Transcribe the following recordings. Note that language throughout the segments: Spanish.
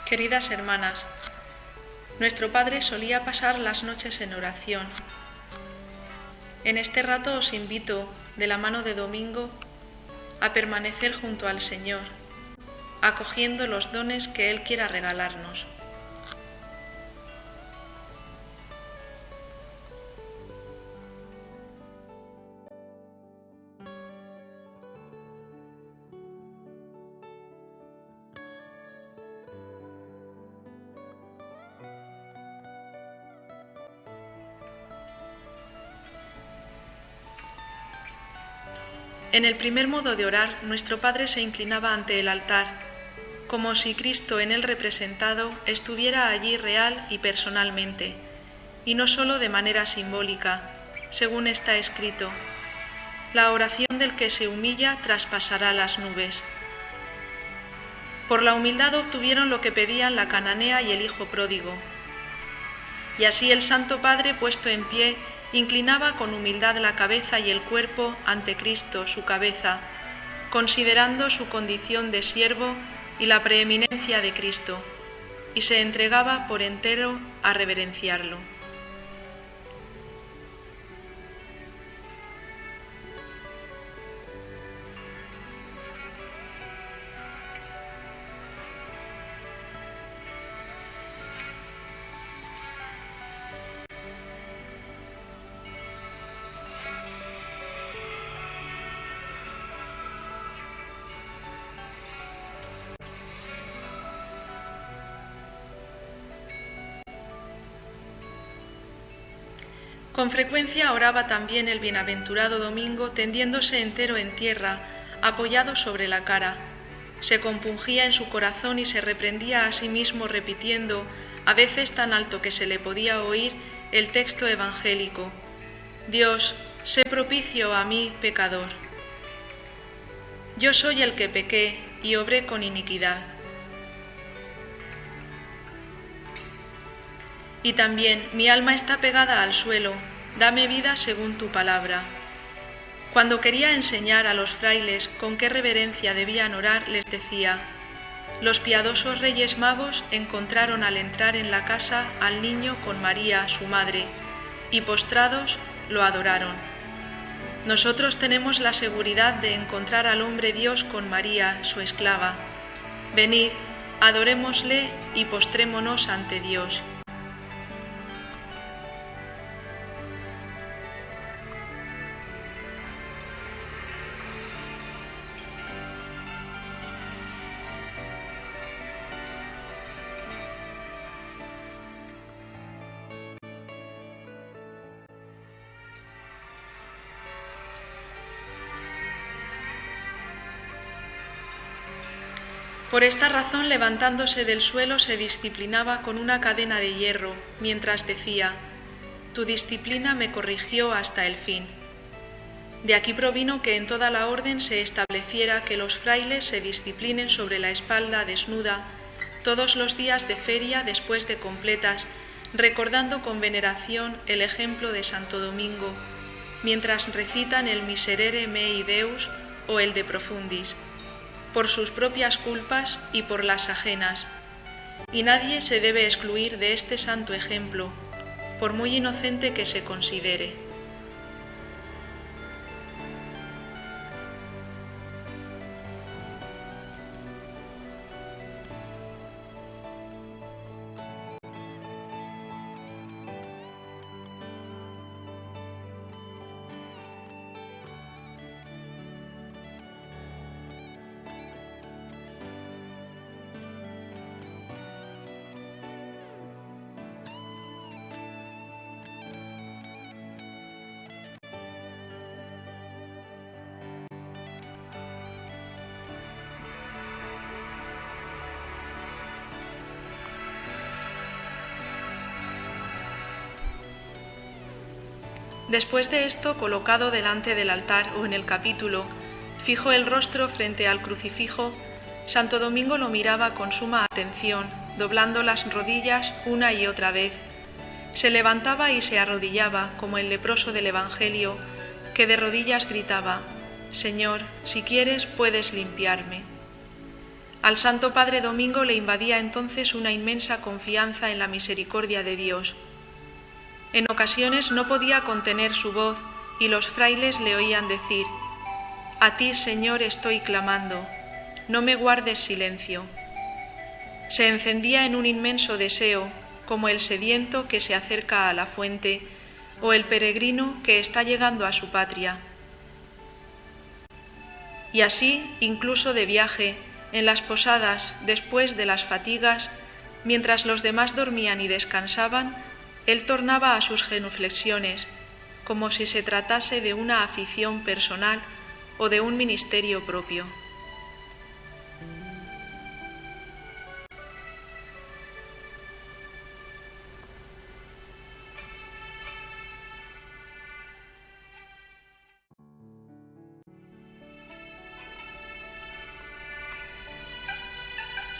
Queridas hermanas, nuestro Padre solía pasar las noches en oración. En este rato os invito, de la mano de Domingo, a permanecer junto al Señor, acogiendo los dones que Él quiera regalarnos. En el primer modo de orar, nuestro Padre se inclinaba ante el altar, como si Cristo en él representado estuviera allí real y personalmente, y no sólo de manera simbólica, según está escrito: la oración del que se humilla traspasará las nubes. Por la humildad obtuvieron lo que pedían la cananea y el hijo pródigo. Y así el Santo Padre, puesto en pie, inclinaba con humildad la cabeza y el cuerpo ante Cristo, su cabeza, considerando su condición de siervo y la preeminencia de Cristo, y se entregaba por entero a reverenciarlo. Con frecuencia oraba también el bienaventurado Domingo tendiéndose entero en tierra, apoyado sobre la cara. Se compungía en su corazón y se reprendía a sí mismo repitiendo, a veces tan alto que se le podía oír, el texto evangélico: Dios, sé propicio a mí, pecador. Yo soy el que pequé y obré con iniquidad. Y también mi alma está pegada al suelo, dame vida según tu palabra. Cuando quería enseñar a los frailes con qué reverencia debían orar, les decía: los piadosos Reyes Magos encontraron al entrar en la casa al niño con María, su madre, y postrados lo adoraron. Nosotros tenemos la seguridad de encontrar al hombre Dios con María, su esclava. Venid, adorémosle y postrémonos ante Dios. Por esta razón, levantándose del suelo, se disciplinaba con una cadena de hierro, mientras decía: tu disciplina me corrigió hasta el fin. De aquí provino que en toda la orden se estableciera que los frailes se disciplinen sobre la espalda desnuda todos los días de feria después de completas, recordando con veneración el ejemplo de Santo Domingo, mientras recitan el Miserere Mei Deus o el De Profundis, por sus propias culpas y por las ajenas, y nadie se debe excluir de este santo ejemplo, por muy inocente que se considere. Después de esto, colocado delante del altar o en el capítulo, fijo el rostro frente al crucifijo, Santo Domingo lo miraba con suma atención, doblando las rodillas una y otra vez. Se levantaba y se arrodillaba, como el leproso del Evangelio, que de rodillas gritaba: Señor, si quieres puedes limpiarme. Al Santo Padre Domingo le invadía entonces una inmensa confianza en la misericordia de Dios. En ocasiones no podía contener su voz y los frailes le oían decir: «A ti, Señor, estoy clamando, no me guardes silencio». Se encendía en un inmenso deseo, como el sediento que se acerca a la fuente o el peregrino que está llegando a su patria. Y así, incluso de viaje, en las posadas, después de las fatigas, mientras los demás dormían y descansaban, él tornaba a sus genuflexiones, como si se tratase de una afición personal o de un ministerio propio.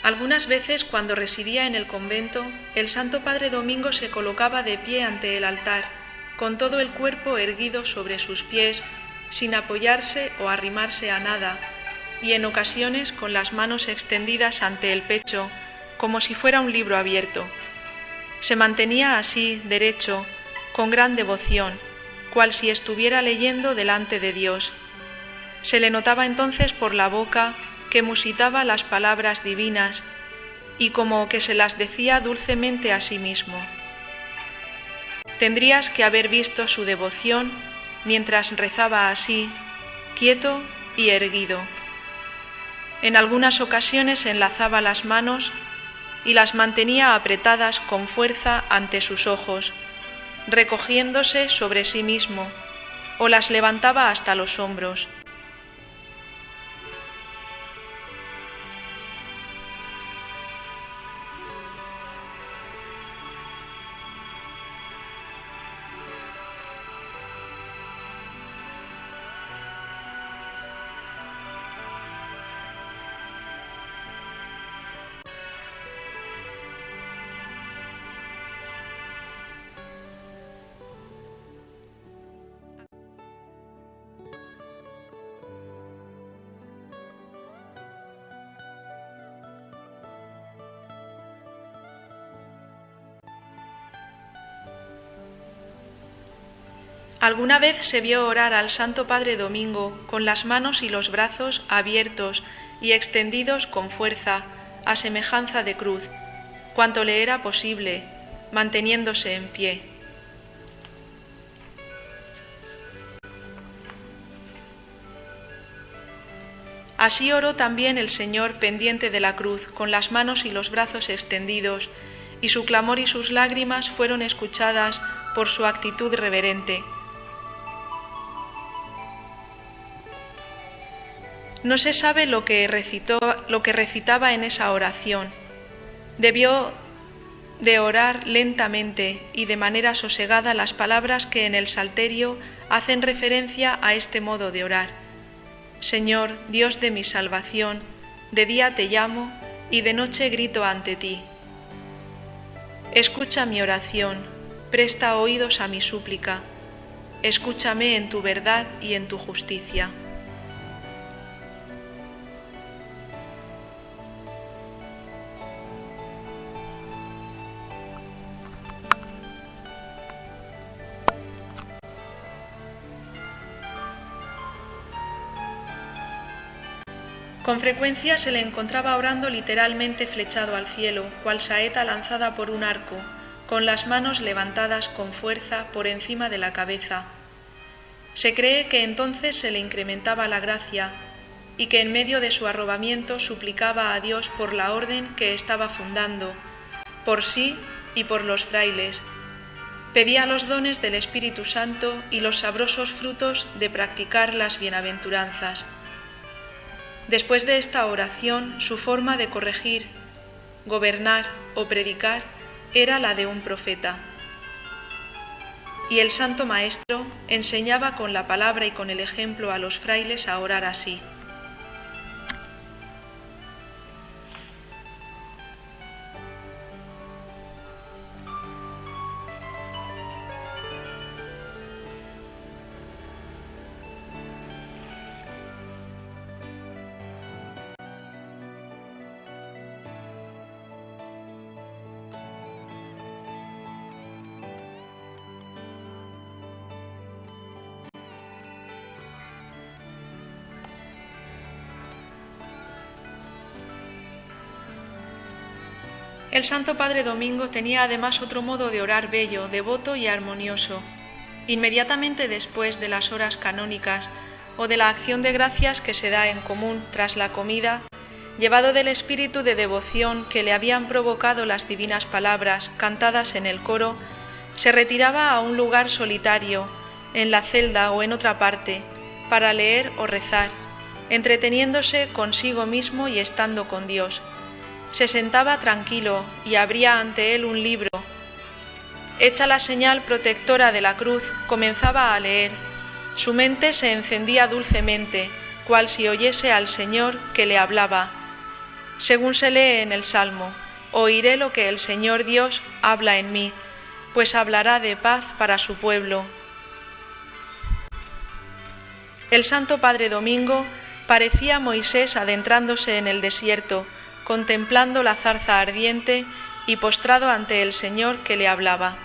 Algunas veces, cuando residía en el convento, el Santo Padre Domingo se colocaba de pie ante el altar, con todo el cuerpo erguido sobre sus pies, sin apoyarse o arrimarse a nada, y en ocasiones con las manos extendidas ante el pecho, como si fuera un libro abierto. Se mantenía así, derecho, con gran devoción, cual si estuviera leyendo delante de Dios. Se le notaba entonces por la boca que musitaba las palabras divinas y como que se las decía dulcemente a sí mismo. Tendrías que haber visto su devoción mientras rezaba así, quieto y erguido. En algunas ocasiones enlazaba las manos y las mantenía apretadas con fuerza ante sus ojos, recogiéndose sobre sí mismo, o las levantaba hasta los hombros. Alguna vez se vio orar al Santo Padre Domingo con las manos y los brazos abiertos y extendidos con fuerza, a semejanza de cruz, cuanto le era posible, manteniéndose en pie. Así oró también el Señor pendiente de la cruz, con las manos y los brazos extendidos, y su clamor y sus lágrimas fueron escuchadas por su actitud reverente. No se sabe lo que recitaba en esa oración. Debió de orar lentamente y de manera sosegada las palabras que en el Salterio hacen referencia a este modo de orar. Señor, Dios de mi salvación, de día te llamo y de noche grito ante ti. Escucha mi oración, presta oídos a mi súplica, escúchame en tu verdad y en tu justicia. Con frecuencia se le encontraba orando literalmente flechado al cielo, cual saeta lanzada por un arco, con las manos levantadas con fuerza por encima de la cabeza. Se cree que entonces se le incrementaba la gracia y que en medio de su arrobamiento suplicaba a Dios por la orden que estaba fundando, por sí y por los frailes. Pedía los dones del Espíritu Santo y los sabrosos frutos de practicar las bienaventuranzas. Después de esta oración, su forma de corregir, gobernar o predicar era la de un profeta. Y el Santo Maestro enseñaba con la palabra y con el ejemplo a los frailes a orar así. El Santo Padre Domingo tenía además otro modo de orar bello, devoto y armonioso. Inmediatamente después de las horas canónicas o de la acción de gracias que se da en común tras la comida, llevado del espíritu de devoción que le habían provocado las divinas palabras cantadas en el coro, se retiraba a un lugar solitario, en la celda o en otra parte, para leer o rezar, entreteniéndose consigo mismo y estando con Dios. Se sentaba tranquilo y abría ante él un libro. Hecha la señal protectora de la cruz, comenzaba a leer. Su mente se encendía dulcemente, cual si oyese al Señor que le hablaba. Según se lee en el Salmo, oiré lo que el Señor Dios habla en mí, pues hablará de paz para su pueblo. El Santo Padre Domingo parecía Moisés adentrándose en el desierto, contemplando la zarza ardiente y postrado ante el Señor que le hablaba.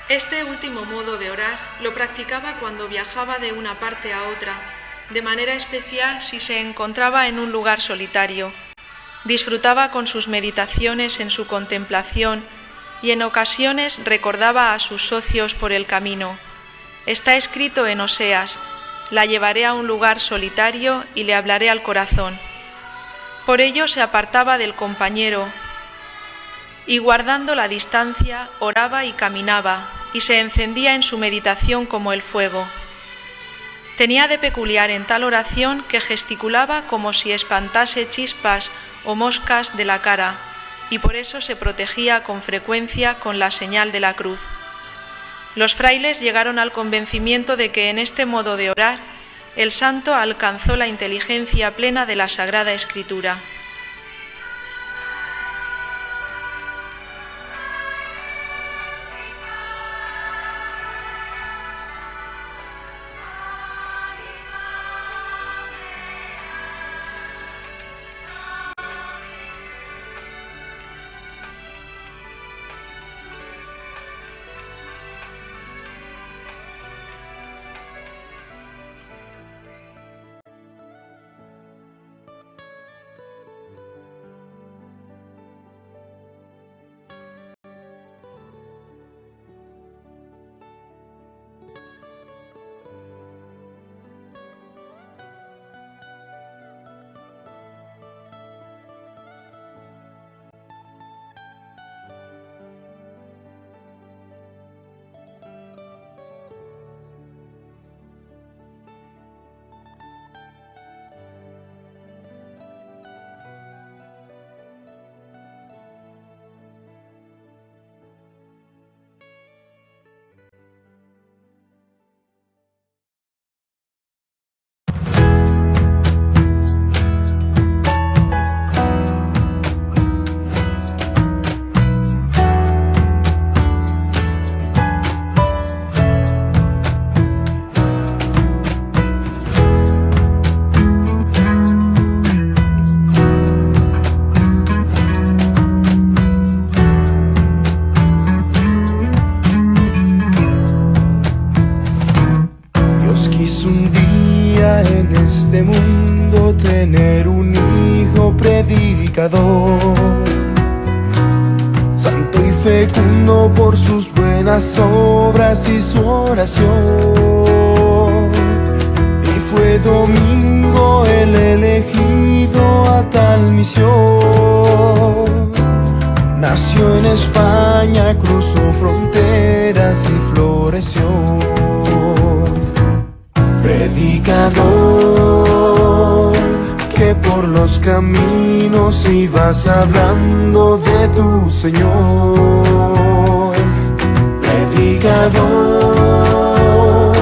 Este último modo de orar lo practicaba cuando viajaba de una parte a otra, de manera especial si se encontraba en un lugar solitario. Disfrutaba con sus meditaciones en su contemplación y en ocasiones recordaba a sus socios por el camino. Está escrito en Oseas: la llevaré a un lugar solitario y le hablaré al corazón. Por ello se apartaba del compañero y, guardando la distancia, oraba y caminaba, y se encendía en su meditación como el fuego. Tenía de peculiar en tal oración que gesticulaba como si espantase chispas o moscas de la cara, y por eso se protegía con frecuencia con la señal de la cruz. Los frailes llegaron al convencimiento de que en este modo de orar el santo alcanzó la inteligencia plena de la Sagrada Escritura. este mundo tener un hijo predicador, santo y fecundo por sus buenas obras y su oración. Y fue Domingo el elegido a tal misión. Nació en España, cruzó fronteras y floreció. Predicador, que por los caminos ibas hablando de tu Señor. Predicador,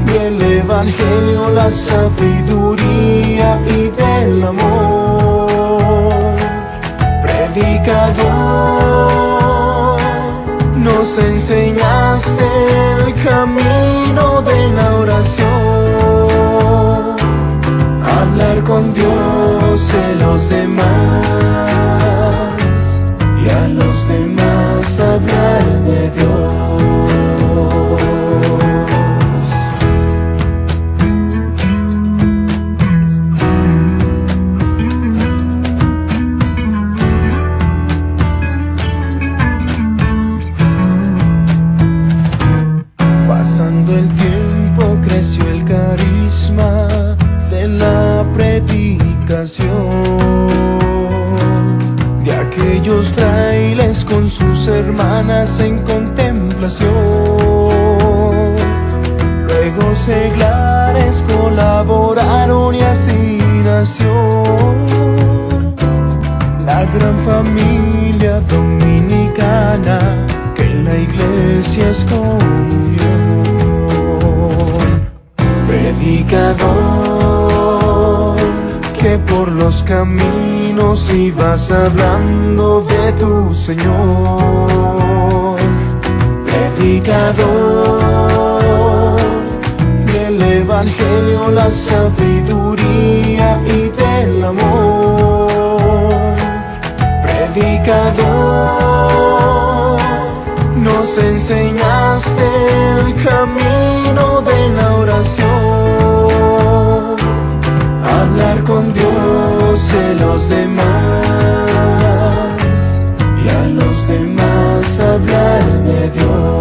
del Evangelio, la sabiduría y del amor. Predicador, nos enseñaste el camino de la oración, hablar con Dios de los demás y a los demás hablar de Dios. Pasando el tiempo creció el carisma de la predicación de aquellos frailes con sus hermanas en contemplación. Luego seglares colaboraron y así nació la gran familia dominicana que en la iglesia es comunión. Predicador, que por los caminos ibas hablando de tu Señor. Predicador del Evangelio, la sabiduría y del amor. Predicador, nos enseñaste el camino de la oración, hablar con Dios de los demás y a los demás hablar de Dios.